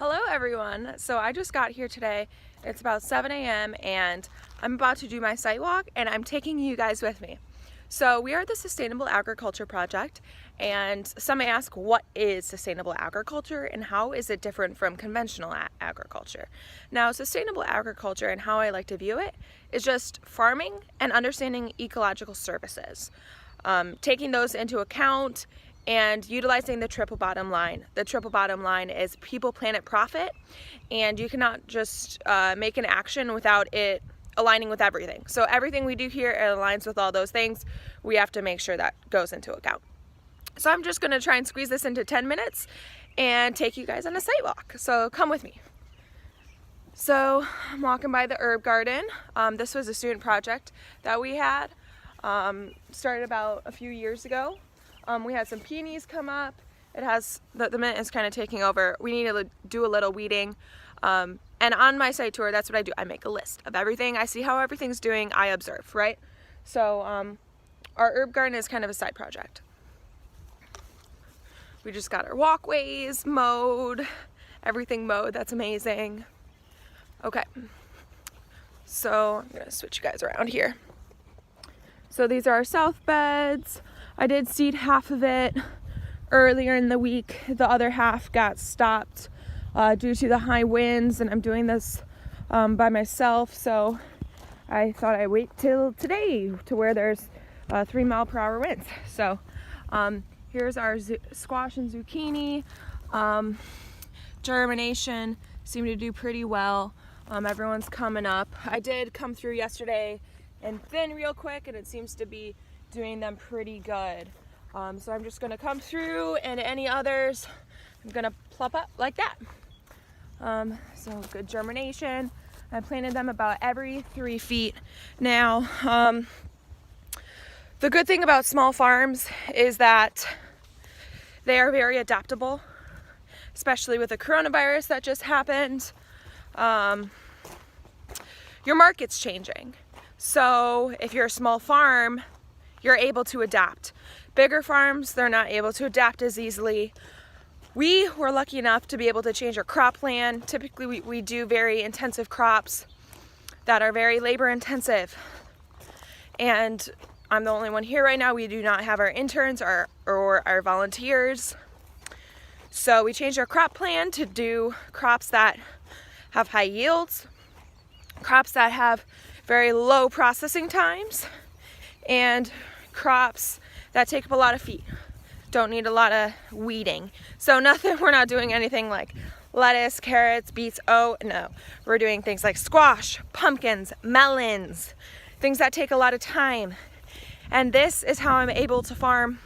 Hello everyone. So I just got here today. It's about 7 a.m. and I'm about to do my site walk and I'm taking you guys with me. So we are the Sustainable Agriculture Project, and some may ask, what is sustainable agriculture and how is it different from conventional agriculture? Now, sustainable agriculture, and how I like to view it, is just farming and understanding ecological services, taking those into account and utilizing the triple bottom line. The triple bottom line is people, planet, profit, and you cannot just make an action without it aligning with everything. So everything we do here, it aligns with all those things. We have to make sure that goes into account. So I'm just gonna try and squeeze this into 10 minutes and take you guys on a site walk. So come with me. So I'm walking by the herb garden. This was a student project that we had, started about a few years ago. We had some peonies come up. It has, the mint is kind of taking over. We need to do a little weeding. And on my site tour, that's what I do. I make a list of everything. I see how everything's doing. I observe, right? So our herb garden is kind of a side project. We just got our walkways mowed, everything mowed. That's amazing. Okay. So I'm gonna switch you guys around here. So these are our south beds. I did seed half of it earlier in the week. The other half got stopped due to the high winds, and I'm doing this by myself, so I thought I'd wait till today to where there's 3-mile-per-hour winds. So here's our squash and zucchini. Germination seemed to do pretty well. Everyone's coming up. I did come through yesterday and thin real quick, and it seems to be doing them pretty good. So I'm just gonna come through, and any others I'm gonna plop up like that. So good germination. I planted them about every 3 feet. Now, the good thing about small farms is that they are very adaptable, especially with the coronavirus that just happened. Your market's changing. So if you're a small farm, you're able to adapt. Bigger farms, they're not able to adapt as easily. We were lucky enough to be able to change our crop plan. Typically we do very intensive crops that are very labor intensive. And I'm the only one here right now. We do not have our interns or our volunteers. So we changed our crop plan to do crops that have high yields, crops that have very low processing times, and crops that take up a lot of feet. Don't need a lot of weeding. So we're not doing anything like lettuce, carrots, beets. Oh no, we're doing things like squash, pumpkins, melons, things that take a lot of time. And this is how I'm able to farm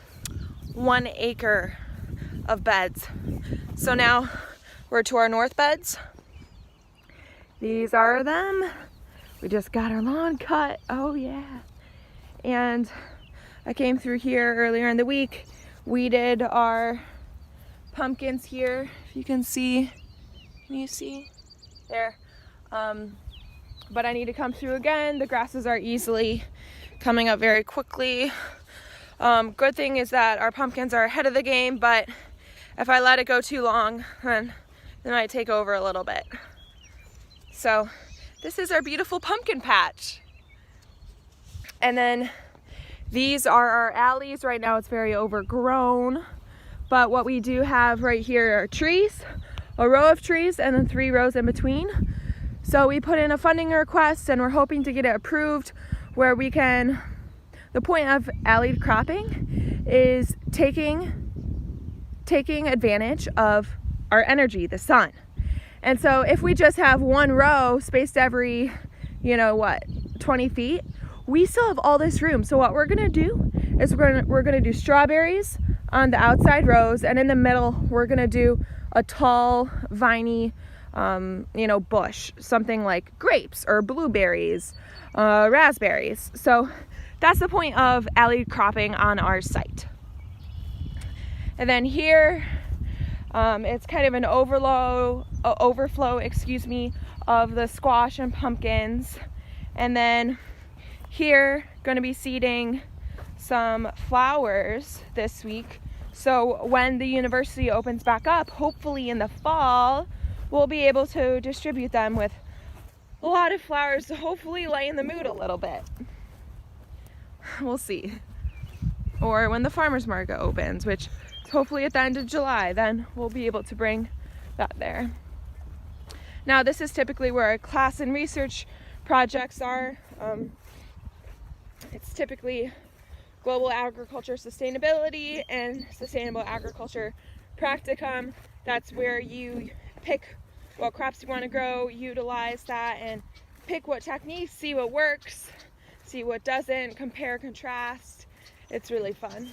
1 acre of beds. So now we're to our north beds. These are them. We just got our lawn cut. Oh yeah. And I came through here earlier in the week. We did our pumpkins here, if you can see. Can you see? There. But I need to come through again. The grasses are easily coming up very quickly. Good thing is that our pumpkins are ahead of the game, but if I let it go too long, then they might take over a little bit. So this is our beautiful pumpkin patch. And then these are our alleys. Right now it's very overgrown, but what we do have right here are trees, a row of trees, and then 3 rows in between. So we put in a funding request and we're hoping to get it approved, where we can, the point of alley cropping is taking advantage of our energy, the sun. And so if we just have 1 row spaced every, 20 feet, we still have all this room. So what we're gonna do is we're gonna do strawberries on the outside rows, and in the middle we're gonna do a tall, viney, bush, something like grapes or blueberries, raspberries. So that's the point of alley cropping on our site. And then here, it's kind of an overflow, of the squash and pumpkins. And then here, going to be seeding some flowers this week. So when the university opens back up, hopefully in the fall, we'll be able to distribute them with a lot of flowers to hopefully lighten the mood a little bit. We'll see. Or when the farmers market opens, which is hopefully at the end of July, then we'll be able to bring that there. Now this is typically where our class and research projects are. It's typically global agriculture sustainability and sustainable agriculture practicum. That's where you pick what crops you want to grow, utilize that, and pick what techniques, see what works, see what doesn't, compare, contrast. It's really fun.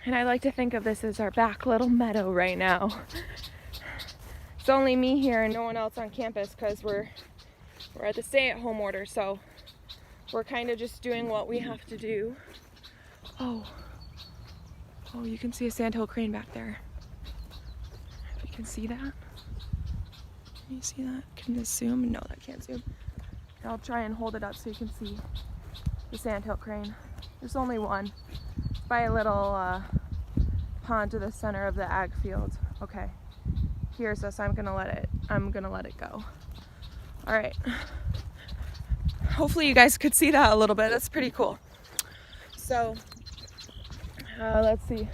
And I like to think of this as our back little meadow right now. It's only me here and no one else on campus because we're at the stay-at-home order, so we're kind of just doing what we have to do. Oh, you can see a sandhill crane back there. If you can see that. Can you see that? Can this zoom? No, that can't zoom. I'll try and hold it up so you can see the sandhill crane. There's only one. It's by a little pond to the center of the ag field. Okay, here's us. I'm gonna let it go. All right. Hopefully you guys could see that a little bit. That's pretty cool. So let's see.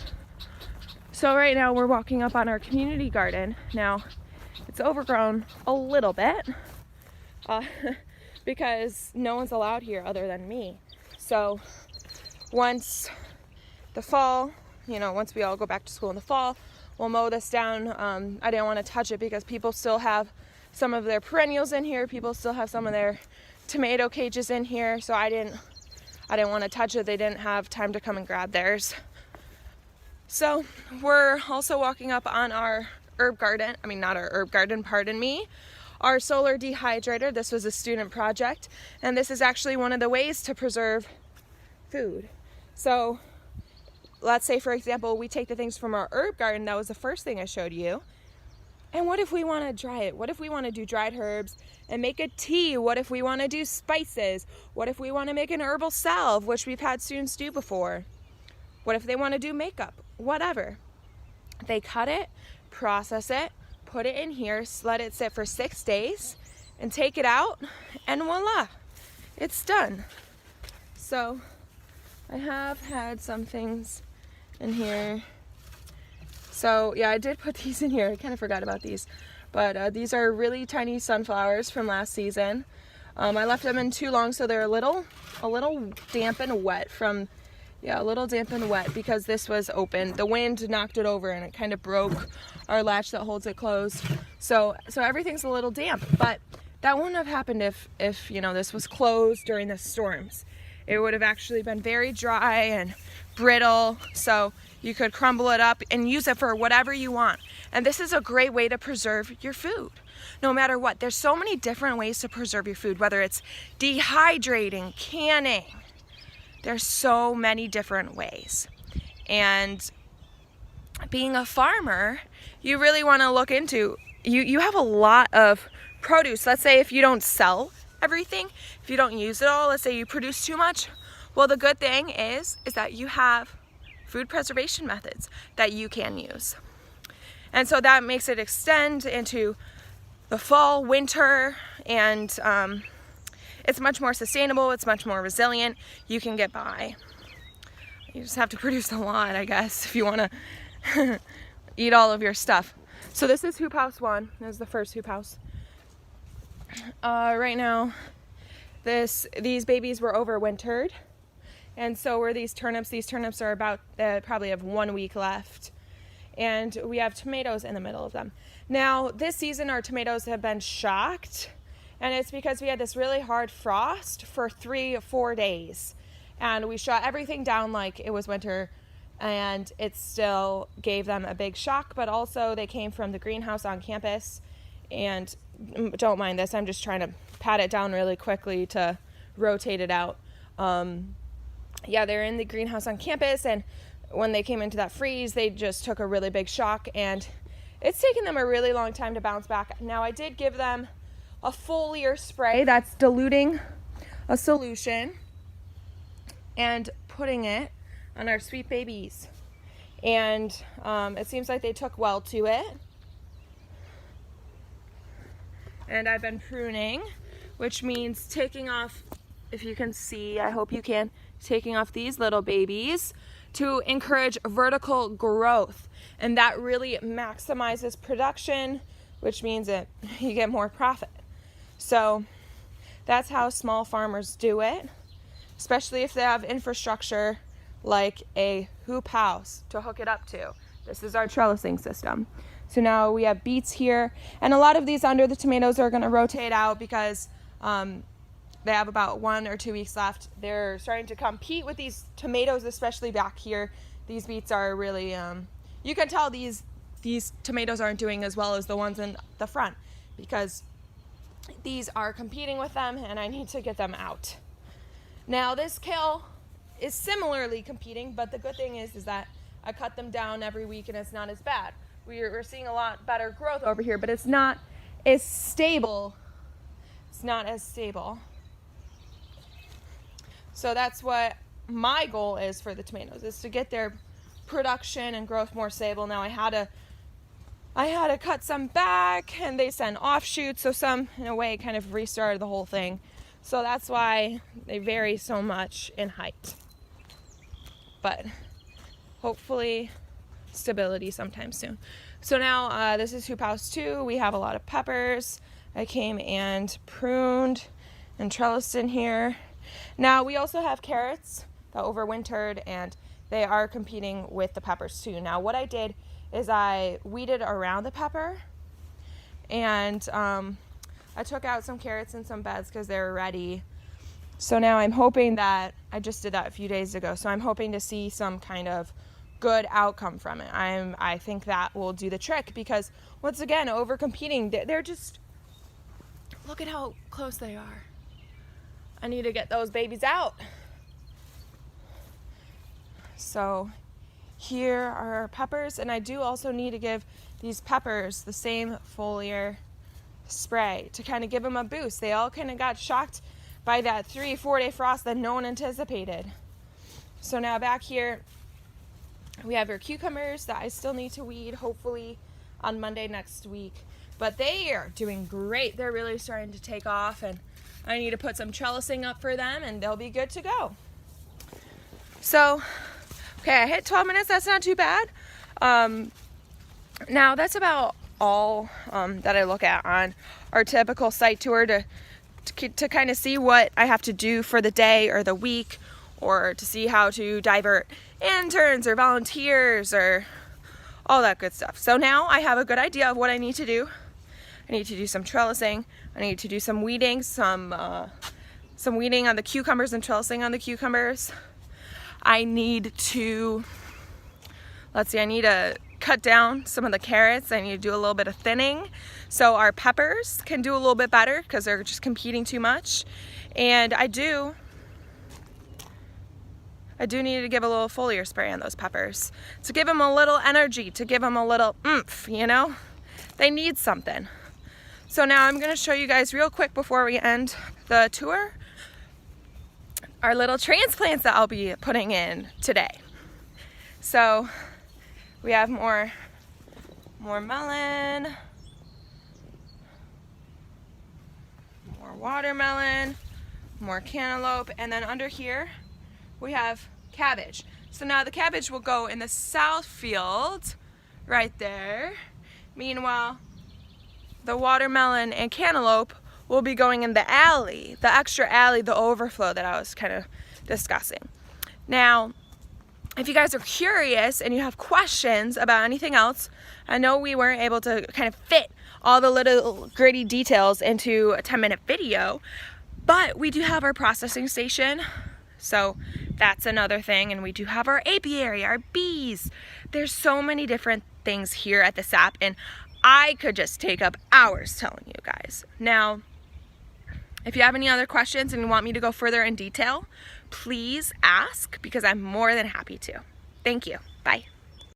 So right now we're walking up on our community garden. Now it's overgrown a little bit because no one's allowed here other than me. So once the fall, once we all go back to school in the fall, we'll mow this down. I didn't want to touch it because people still have some of their perennials in here. People still have some of their tomato cages in here, so I didn't want to touch it. They didn't have time to come and grab theirs. So we're also walking up on our herb garden. I mean, not our herb garden, pardon me. Our solar dehydrator. This was a student project, and this is actually one of the ways to preserve food. So let's say, for example, we take the things from our herb garden. That was the first thing I showed you. And what if we want to dry it? What if we want to do dried herbs and make a tea? What if we want to do spices? What if we want to make an herbal salve, which we've had students do before? What if they want to do makeup? Whatever. They cut it, process it, put it in here, let it sit for 6 days, and take it out, and voila, it's done. So I have had some things in here. So yeah, I did put these in here. I kind of forgot about these, but these are really tiny sunflowers from last season. I left them in too long, so they're a little damp and wet a little damp and wet because this was open. The wind knocked it over and it kind of broke our latch that holds it closed. So everything's a little damp, but that wouldn't have happened if this was closed during the storms. It would have actually been very dry and brittle, so you could crumble it up and use it for whatever you want. And this is a great way to preserve your food, no matter what. There's so many different ways to preserve your food, whether it's dehydrating, canning. There's so many different ways. And being a farmer, you really want to look into, you have a lot of produce. Let's say if you don't sell everything, if you don't use it all, let's say you produce too much. Well, the good thing is that you have food preservation methods that you can use. And so that makes it extend into the fall, winter, and it's much more sustainable, it's much more resilient. You can get by. You just have to produce a lot, I guess, if you want to eat all of your stuff. So this is hoop house 1. This is the first hoop house. Right now, these babies were overwintered. And so were these turnips. These turnips are about, probably have 1 week left. And we have tomatoes in the middle of them. Now, this season our tomatoes have been shocked. And it's because we had this really hard frost for 3 or 4 days. And we shut everything down like it was winter. And it still gave them a big shock. But also they came from the greenhouse on campus. And don't mind this, I'm just trying to pat it down really quickly to rotate it out. Yeah, they're in the greenhouse on campus, and when they came into that freeze, they just took a really big shock, and it's taken them a really long time to bounce back. Now, I did give them a foliar spray that's diluting a solution and putting it on our sweet babies. And it seems like they took well to it. and I've been pruning, which means taking off, if you can see, I hope you can, taking off these little babies to encourage vertical growth. And that really maximizes production, which means that you get more profit. So that's how small farmers do it, especially if they have infrastructure like a hoop house to hook it up to. This is our trellising system. So now we have beets here, and a lot of these under the tomatoes are going to rotate out because they have about 1 or 2 weeks left. They're starting to compete with these tomatoes, especially back here. These beets are really, you can tell these tomatoes aren't doing as well as the ones in the front because these are competing with them, and I need to get them out. Now this kale is similarly competing, but the good thing is that I cut them down every week and it's not as bad. We're seeing a lot better growth over here, but it's not as stable. It's not as stable. So that's what my goal is for the tomatoes, is to get their production and growth more stable. Now I had to cut some back, and they sent offshoots, so some in a way kind of restarted the whole thing. So that's why they vary so much in height. But hopefully stability sometime soon. So now this is hoop house 2. We have a lot of peppers. I came and pruned and trellised in here. Now we also have carrots that overwintered, and they are competing with the peppers too. Now what I did is I weeded around the pepper, and I took out some carrots in some beds because they were ready. So now I'm hoping that, I just did that a few days ago, so I'm hoping to see some kind of good outcome from it. I think that will do the trick because, once again, over competing, they're just, look at how close they are. I need to get those babies out. So here are our peppers, and I do also need to give these peppers the same foliar spray to kind of give them a boost. They all kind of got shocked by that 3-4 day frost that no one anticipated. So now back here we have our cucumbers that I still need to weed, hopefully on Monday next week, but they are doing great. They're really starting to take off, and I need to put some trellising up for them and they'll be good to go. So okay, I hit 12 minutes. That's not too bad. Now that's about all that I look at on our typical site tour to kind of see what I have to do for the day or the week, or to see how to divert interns or volunteers or all that good stuff. So now I have a good idea of what I need to do. I need to do some trellising. I need to do some weeding, some weeding on the cucumbers and trellising on the cucumbers. I need to, I need to cut down some of the carrots. I need to do a little bit of thinning so our peppers can do a little bit better because they're just competing too much. And I do need to give a little foliar spray on those peppers to give them a little energy, to give them a little oomph, you know? They need something. So now I'm gonna show you guys real quick before we end the tour our little transplants that I'll be putting in today. So we have more melon, more watermelon, more cantaloupe, and then under here we have cabbage. So now the cabbage will go in the south field right there. Meanwhile, the watermelon and cantaloupe will be going in the alley, the extra alley, the overflow that I was kind of discussing. Now, if you guys are curious and you have questions about anything else, I know we weren't able to kind of fit all the little gritty details into a 10-minute video, but we do have our processing station. So that's another thing. And we do have our apiary, our bees. There's so many different things here at the SAP, and I could just take up hours telling you guys. Now, if you have any other questions and you want me to go further in detail, please ask, because I'm more than happy to. Thank you. Bye.